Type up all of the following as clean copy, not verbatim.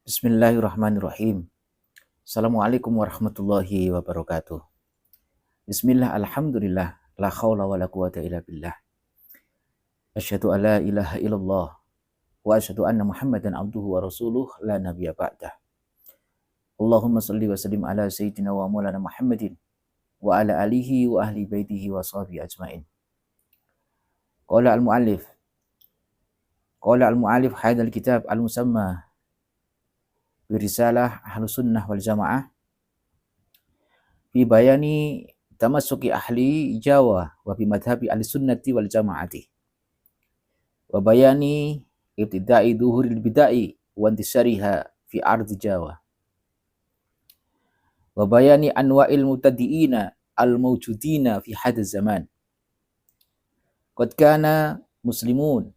Bismillahirrahmanirrahim. Assalamualaikum warahmatullahi wabarakatuh. Bismillah, alhamdulillah, la khawla wa la quwata illa billah. Asyhadu an la ilaha illallah wa asyhadu anna Muhammadan abduhu wa rasuluh la nabiyya ba'dah. Allahumma salli wa sallim ala sayyidina wa maulana Muhammadin wa ala alihi wa ahli baitihi wa sahbihi ajmain. Qala al-mu'allif hadzal kitab al-musamma birisalah Ahlus Sunnah wal Jamaah fi bayani tamassuki ahli Jawa wa fi madhhabi ahli sunnati wal jamaati wa bayani ibtida'i dhuhuril bidai wa intisariha fi ardi Jawa wa bayani anwa'il mubtadi'ina al mawjudina fi hadha zaman qad kana muslimun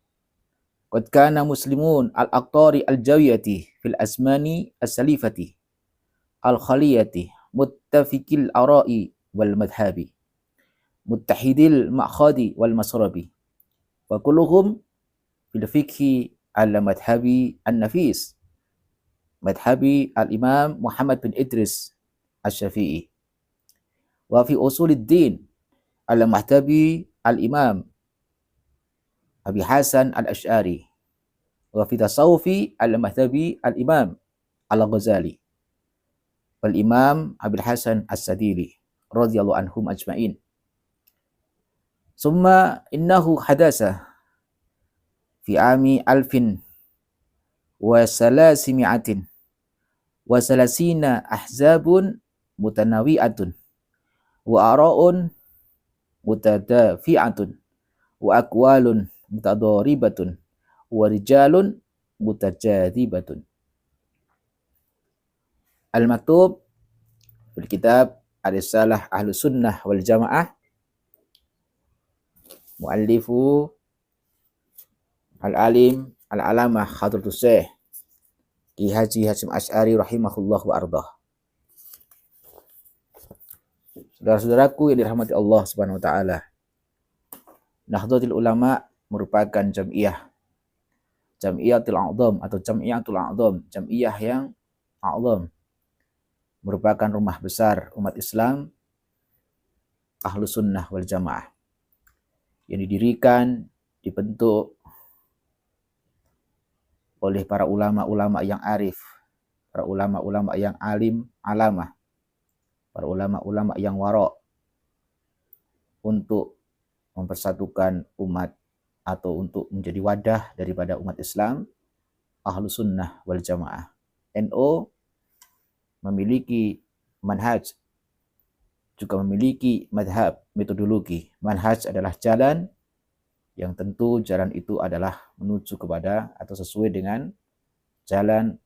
al-aqtari al-jawiyati fil asmani as-salifati al-khaliyati muttafiqil ara'i wal madhhabi muttahidil ma'khadi wal masrabi wa kulluhum fil fiqhi ala madhhabi an-nafis madhhabi al-imam Muhammad bin Idris asy-Syafi'i wa fi usuluddin ala madhhabi al-imam Abi Hasan al-Asy'ari wa fi tasawufi ala madhhabi al-imam al-Ghazali wal imam Abil Hasan as-Sadili radhiyallahu anhum ajma'in. Summa innahu hadasa fi ami alfin wa salasimi'atin wa salasina ahzabun mutanawi'atun wa ara'un mutadafi'atun wa aqwalun mutadaribatun wa rijalun mutajadibatun. Al-maktub fil kitab Ar-Risalah Ahlus Sunnah wal Jamaah muallifu al-alim al-alamah Hadratus Syekh Ki Haji Hasyim Asy'ari rahimahullah wa ardah. Saudara-saudaraku yang dirahmati Allah Subhanahu wa taala, Nahdlatul Ulama merupakan Jam'iyatul A'dham atau Jam'iyatul A'dham, jam'iyah yang a'dham, merupakan rumah besar umat Islam Ahlus Sunnah wal Jamaah yang didirikan, dibentuk oleh para ulama-ulama yang arif, para ulama-ulama yang alim, alamah, para ulama-ulama yang wara' untuk mempersatukan umat atau untuk menjadi wadah daripada umat Islam Ahlus Sunnah wal Jamaah. NU memiliki manhaj, juga memiliki madhab, metodologi. Manhaj adalah jalan yang tentu jalan itu adalah menuju kepada atau sesuai dengan jalan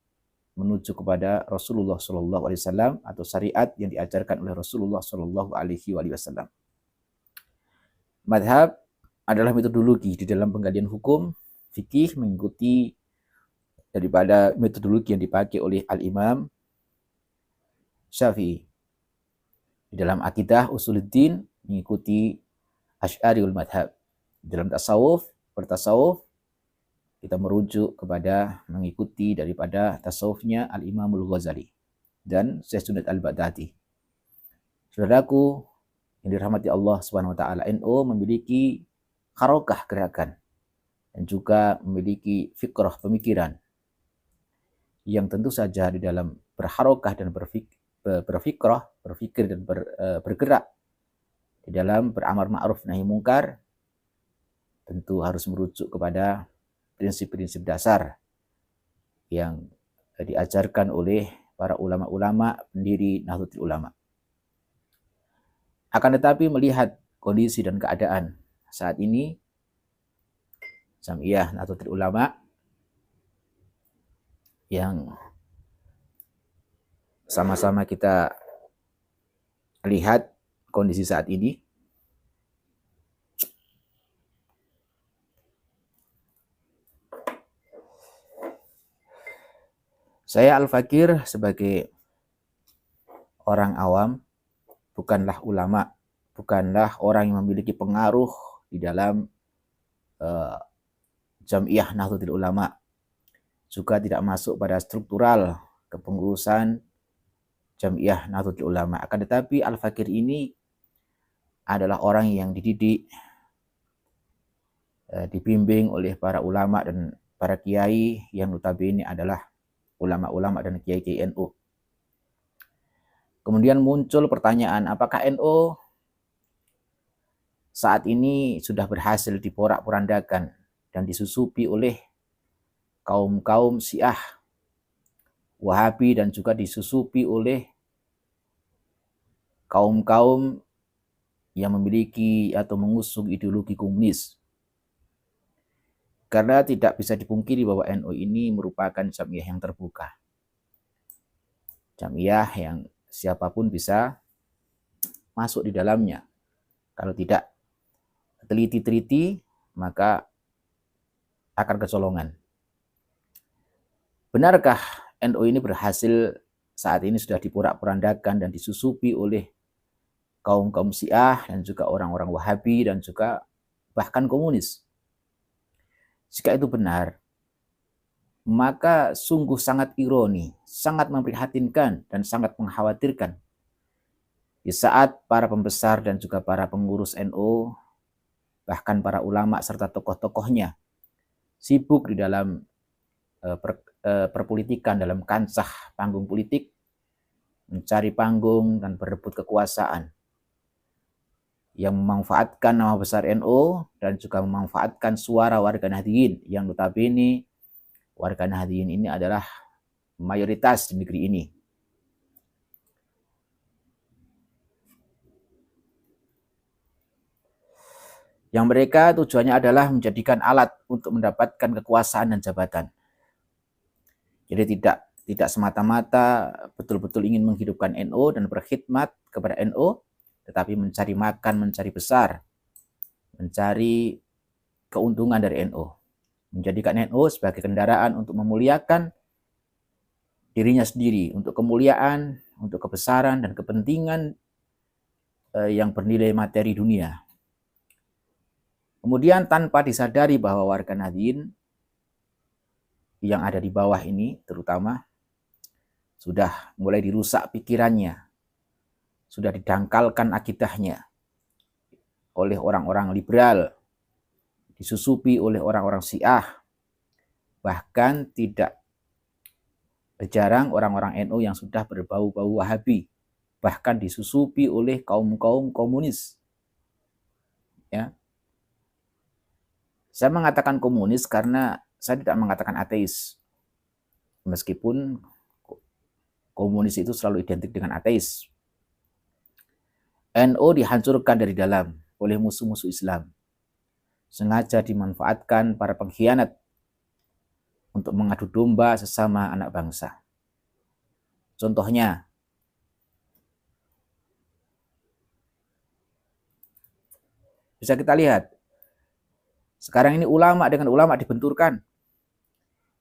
menuju kepada Rasulullah SAW atau syariat yang diajarkan oleh Rasulullah SAW. Madhab adalah metodologi di dalam penggalian hukum, fikih mengikuti daripada metodologi yang dipakai oleh Al-Imam Syafi'i. Di dalam akidah usuluddin mengikuti Asy'ariul madhab. Di dalam bertasawuf kita merujuk kepada mengikuti daripada tasawufnya Al-Imamul Ghazali dan Syekh Junaid Al-Baghdadi. Saudaraku yang dirahmati Allah Subhanahu wa taala, NU memiliki harokah gerakan dan juga memiliki fikrah pemikiran yang tentu saja di dalam berharokah dan berfikir dan bergerak di dalam beramar ma'ruf nahi mungkar tentu harus merujuk kepada prinsip-prinsip dasar yang diajarkan oleh para ulama-ulama pendiri Nahdlatul Ulama. Akan tetapi melihat kondisi dan keadaan saat ini, Jam'iyah Nahdlatul Ulama yang sama-sama kita lihat kondisi saat ini, saya Al-Fakir sebagai orang awam, bukanlah ulama, bukanlah orang yang memiliki pengaruh di dalam Jam'iyah Nahdlatul Ulama. juga tidak masuk pada struktural kepengurusan Jamiah Nahdlatul Ulama. Akan tetapi Al-Fakir ini adalah orang yang dididik, dibimbing oleh para ulama dan para kiai yang notabene adalah ulama-ulama dan kiai-kiai NU. Kemudian muncul pertanyaan, apakah NU saat ini sudah berhasil diporak-porandakan dan disusupi oleh kaum-kaum Syiah, Wahabi, dan juga disusupi oleh kaum-kaum yang memiliki atau mengusung ideologi komunis. Karena tidak bisa dipungkiri bahwa NU ini merupakan jamiah yang terbuka. Jamiah yang siapapun bisa masuk di dalamnya. Kalau tidak teliti-teliti, maka akan kecolongan. Benarkah NU ini berhasil saat ini sudah diporak-porandakan dan disusupi oleh kaum-kaum Syiah dan juga orang-orang Wahabi dan juga bahkan komunis? Jika itu benar, maka sungguh sangat ironi, sangat memprihatinkan dan sangat mengkhawatirkan di saat para pembesar dan juga para pengurus NU, bahkan para ulama serta tokoh-tokohnya sibuk di dalam perpolitikan, dalam kancah panggung politik, mencari panggung dan berebut kekuasaan, yang memanfaatkan nama besar NU dan juga memanfaatkan suara warga Nahdliyin yang notabene warga Nahdliyin ini adalah mayoritas di negeri ini. Yang mereka tujuannya adalah menjadikan alat untuk mendapatkan kekuasaan dan jabatan. Jadi tidak semata-mata betul-betul ingin menghidupkan NU dan berkhidmat kepada NU, tetapi mencari makan, mencari besar, mencari keuntungan dari NU. Menjadikan NU sebagai kendaraan untuk memuliakan dirinya sendiri, untuk kemuliaan, untuk kebesaran dan kepentingan yang bernilai materi dunia. Kemudian tanpa disadari bahwa warga Nahdliyin yang ada di bawah ini terutama sudah mulai dirusak pikirannya, sudah didangkalkan akidahnya oleh orang-orang liberal, disusupi oleh orang-orang Syiah, bahkan tidak jarang orang-orang NU yang sudah berbau-bau Wahabi, bahkan disusupi oleh kaum-kaum komunis. Ya. Saya mengatakan komunis karena saya tidak mengatakan ateis. Meskipun komunis itu selalu identik dengan ateis. NU dihancurkan dari dalam oleh musuh-musuh Islam. Sengaja dimanfaatkan para pengkhianat untuk mengadu domba sesama anak bangsa. Contohnya, bisa kita lihat, sekarang ini ulama dengan ulama dibenturkan.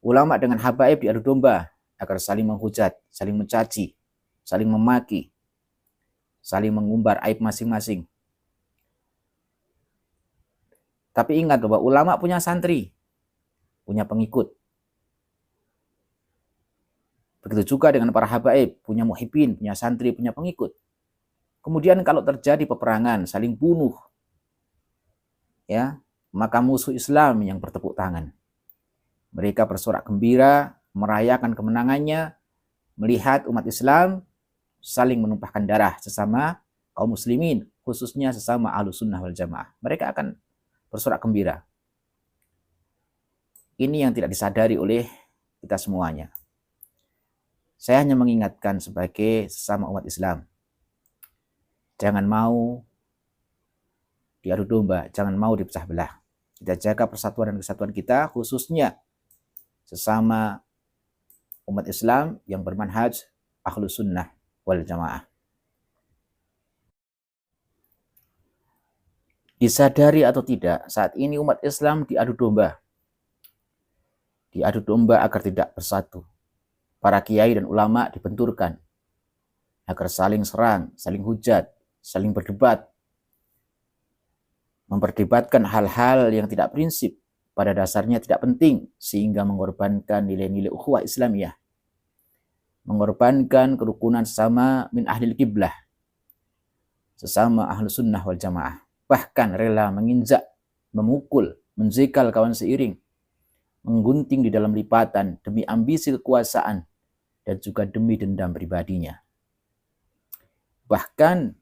Ulama dengan habaib diadu domba agar saling menghujat, saling mencaci, saling memaki, saling mengumbar aib masing-masing. Tapi ingat bahwa ulama punya santri, punya pengikut. Begitu juga dengan para habaib, punya muhibbin, punya santri, punya pengikut. Kemudian kalau terjadi peperangan, saling bunuh, ya, maka musuh Islam yang bertepuk tangan. Mereka bersorak gembira, merayakan kemenangannya, melihat umat Islam saling menumpahkan darah sesama kaum muslimin, khususnya sesama Ahlus Sunnah wal Jamaah. Mereka akan bersorak gembira. Ini yang tidak disadari oleh kita semuanya. Saya hanya mengingatkan sebagai sesama umat Islam, jangan mau diadu domba, jangan mau dipecah belah. Kita jaga persatuan dan kesatuan kita, khususnya sesama umat Islam yang bermanhaj Ahlus Sunnah wal Jamaah. Disadari atau tidak, saat ini umat Islam diadu domba. Diadu domba agar tidak bersatu. Para kiai dan ulama dibenturkan agar saling serang, saling hujat, saling berdebat, memperdebatkan hal-hal yang tidak prinsip, pada dasarnya tidak penting sehingga mengorbankan nilai-nilai ukhuwah Islamiyah, mengorbankan kerukunan sesama min ahlil qiblah, sesama ahlu sunnah wal jamaah, bahkan rela menginjak, memukul, menjegal kawan seiring, menggunting di dalam lipatan demi ambisi kekuasaan dan juga demi dendam pribadinya. Bahkan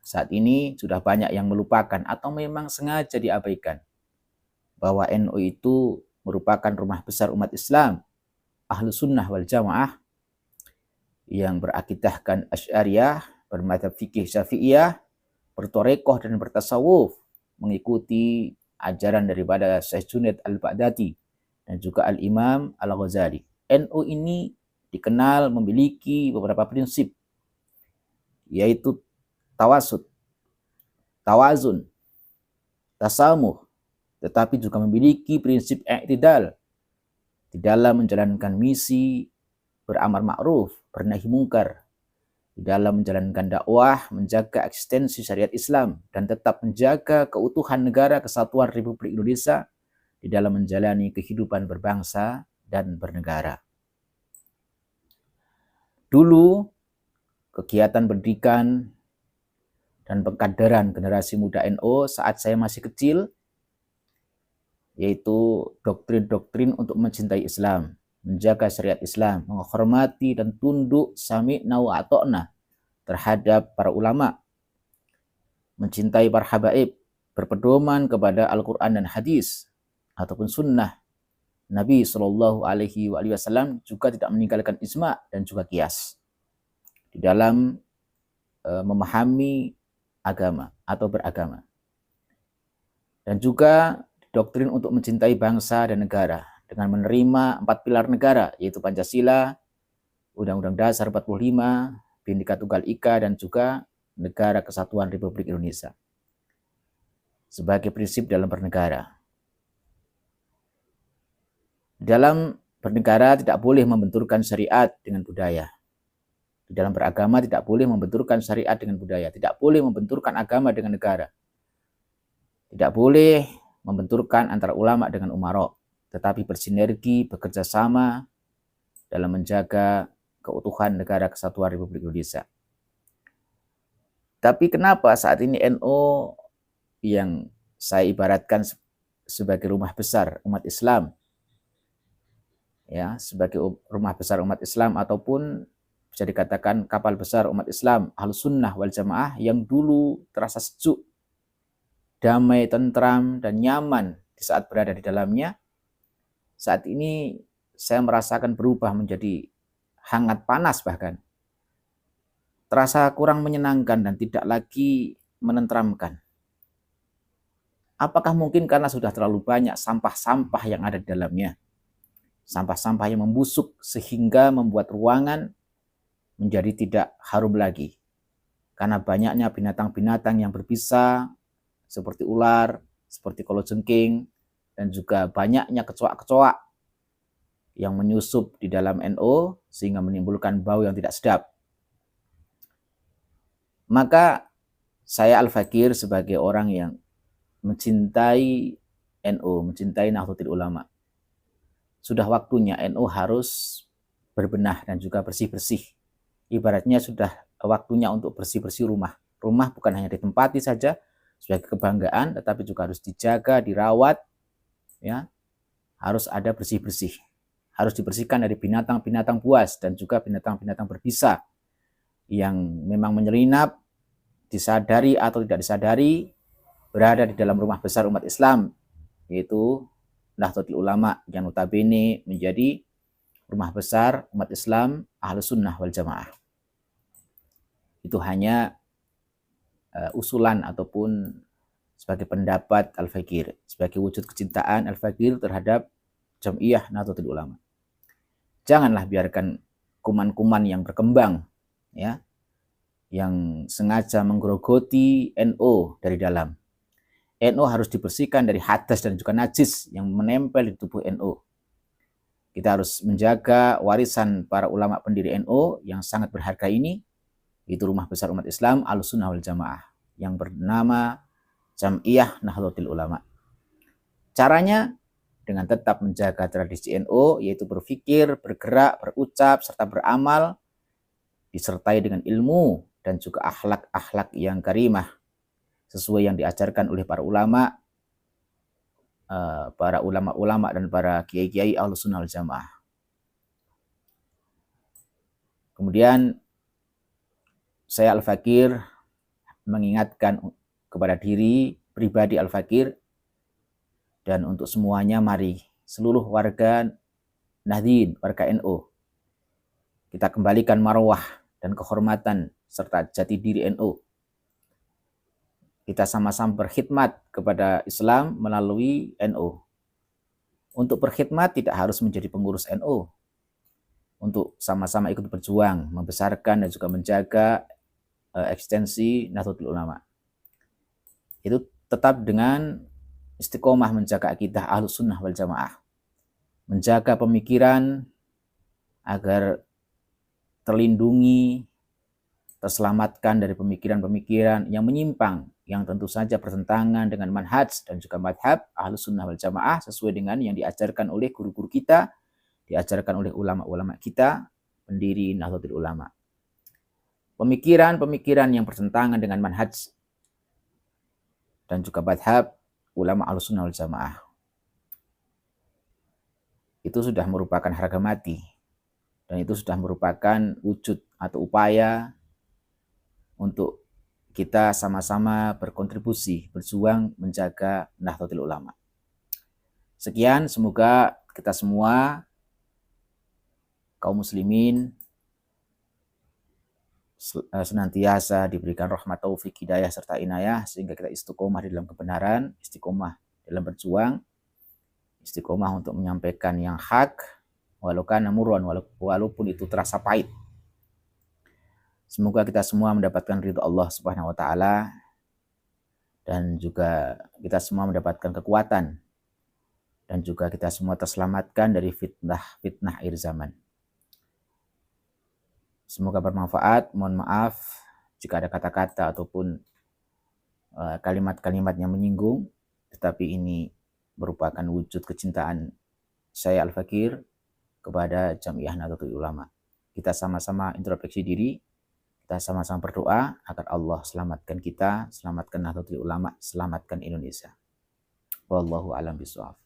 saat ini sudah banyak yang melupakan atau memang sengaja diabaikan bahwa NU itu merupakan rumah besar umat Islam, ahlu sunnah wal jamaah, yang berakidahkan Asy'ariyah, bermadzhab fikih Syafi'iyah, bertorekoh dan bertasawuf, mengikuti ajaran daripada Syekh Junaid al-Baghdadi dan juga Al-Imam Al-Ghazali. NU ini dikenal memiliki beberapa prinsip, yaitu tawasud, tawazun, tasamuh, tetapi juga memiliki prinsip i'tidal di dalam menjalankan misi beramar ma'ruf, bernahi mungkar, di dalam menjalankan dakwah, menjaga eksistensi syariat Islam, dan tetap menjaga keutuhan negara kesatuan Republik Indonesia di dalam menjalani kehidupan berbangsa dan bernegara. Dulu, kegiatan pendidikan dan pengkaderan generasi muda NU saat saya masih kecil, yaitu doktrin-doktrin untuk mencintai Islam, menjaga syariat Islam, menghormati dan tunduk sami'na wa ata'na terhadap para ulama, mencintai para habaib, berpedoman kepada Al-Quran dan hadis ataupun sunnah Nabi Shallallahu Alaihi Wasallam, juga tidak meninggalkan ijma dan juga qiyas di dalam memahami agama atau beragama. Dan juga doktrin untuk mencintai bangsa dan negara dengan menerima 4 pilar negara, yaitu Pancasila, Undang-Undang Dasar 45, Bhinneka Tunggal Ika, dan juga Negara Kesatuan Republik Indonesia sebagai prinsip dalam bernegara. Dalam bernegara tidak boleh membenturkan syariat dengan budaya. Di dalam beragama tidak boleh membenturkan syariat dengan budaya, tidak boleh membenturkan agama dengan negara. Tidak boleh membenturkan antara ulama dengan umara, tetapi bersinergi, bekerja sama dalam menjaga keutuhan negara kesatuan Republik Indonesia. Tapi kenapa saat ini NU yang saya ibaratkan sebagai rumah besar umat Islam, ya, sebagai rumah besar umat Islam ataupun bisa dikatakan kapal besar umat Islam, Ahlus Sunnah wal Jamaah, yang dulu terasa sejuk, damai, tentram, dan nyaman di saat berada di dalamnya, saat ini saya merasakan berubah menjadi hangat panas, bahkan terasa kurang menyenangkan dan tidak lagi menenteramkan. Apakah mungkin karena sudah terlalu banyak sampah-sampah yang ada di dalamnya? Sampah-sampah yang membusuk sehingga membuat ruangan menjadi tidak harum lagi. Karena banyaknya binatang-binatang yang berbisa, seperti ular, seperti kalajengking, dan juga banyaknya kecoak-kecoak yang menyusup di dalam NU sehingga menimbulkan bau yang tidak sedap. Maka saya Al-Fakir sebagai orang yang mencintai NU, mencintai Nahdlatul Ulama, sudah waktunya NU harus berbenah dan juga bersih-bersih. Ibaratnya sudah waktunya untuk bersih-bersih rumah. Rumah bukan hanya ditempati saja sebagai kebanggaan, tetapi juga harus dijaga, dirawat, ya. Harus ada bersih-bersih. Harus dibersihkan dari binatang-binatang buas dan juga binatang-binatang berbisa yang memang menyelinap, disadari atau tidak disadari, berada di dalam rumah besar umat Islam, yaitu Nahdlatul Ulama, yang notabene menjadi rumah besar umat Islam Ahlus Sunnah wal Jamaah. Itu hanya usulan ataupun sebagai pendapat Al-Fakir, sebagai wujud kecintaan Al-Fakir terhadap Jam'iyah Nahdlatul Ulama. Janganlah biarkan kuman-kuman yang berkembang, ya, yang sengaja menggerogoti NU dari dalam. NU harus dibersihkan dari hadas dan juga najis yang menempel di tubuh NU. Kita harus menjaga warisan para ulama pendiri NU yang sangat berharga ini, yaitu rumah besar umat Islam Ahlus Sunnah wal Jamaah yang bernama Jam'iyah Nahdlatul Ulama. Caranya dengan tetap menjaga tradisi NU, yaitu berpikir, bergerak, berucap, serta beramal, disertai dengan ilmu dan juga akhlak-akhlak yang karimah, sesuai yang diajarkan oleh para ulama dan para kiai-kiai Ahlus Sunnah wal Jamaah. Kemudian saya Al-Fakir mengingatkan kepada diri pribadi Al-Fakir dan untuk semuanya, mari seluruh warga Nahdien, warga NU, kita kembalikan marwah dan kehormatan serta jati diri NU. Kita sama-sama berkhidmat kepada Islam melalui NU. Untuk berkhidmat tidak harus menjadi pengurus NU. Untuk sama-sama ikut berjuang, membesarkan dan juga menjaga ekstensi Nahdlatul Ulama. Itu tetap dengan istiqomah menjaga akidah Ahlus Sunnah wal Jamaah. Menjaga pemikiran agar terlindungi, terselamatkan dari pemikiran-pemikiran yang menyimpang, yang tentu saja bertentangan dengan manhaj dan juga madhab Ahlus Sunnah wal Jamaah, sesuai dengan yang diajarkan oleh guru-guru kita, diajarkan oleh ulama-ulama kita, pendiri Nahdlatul Ulama. Pemikiran-pemikiran yang bertentangan dengan manhaj dan juga madhab ulama Ahlus Sunnah wal Jamaah, itu sudah merupakan harga mati, dan itu sudah merupakan wujud atau upaya untuk kita sama-sama berkontribusi, berjuang menjaga Nahdlatul Ulama. Sekian, semoga kita semua kaum muslimin senantiasa diberikan rahmat, taufik, hidayah serta inayah, sehingga kita istiqomah di dalam kebenaran, istiqomah dalam berjuang, istiqomah untuk menyampaikan yang hak, walaupun itu terasa pahit. Semoga kita semua mendapatkan ridho Allah Subhanahu wa taala, dan juga kita semua mendapatkan kekuatan, dan juga kita semua terselamatkan dari fitnah akhir zaman. Semoga bermanfaat. Mohon maaf jika ada kata-kata ataupun kalimat-kalimat yang menyinggung, tetapi ini merupakan wujud kecintaan saya Al-Fakir kepada Jamiah Nahdlatul Ulama. Kita sama-sama introspeksi diri, kita sama-sama berdoa agar Allah selamatkan kita, selamatkan Nahdlatul Ulama, selamatkan Indonesia. Wallahu a'lam bishawab.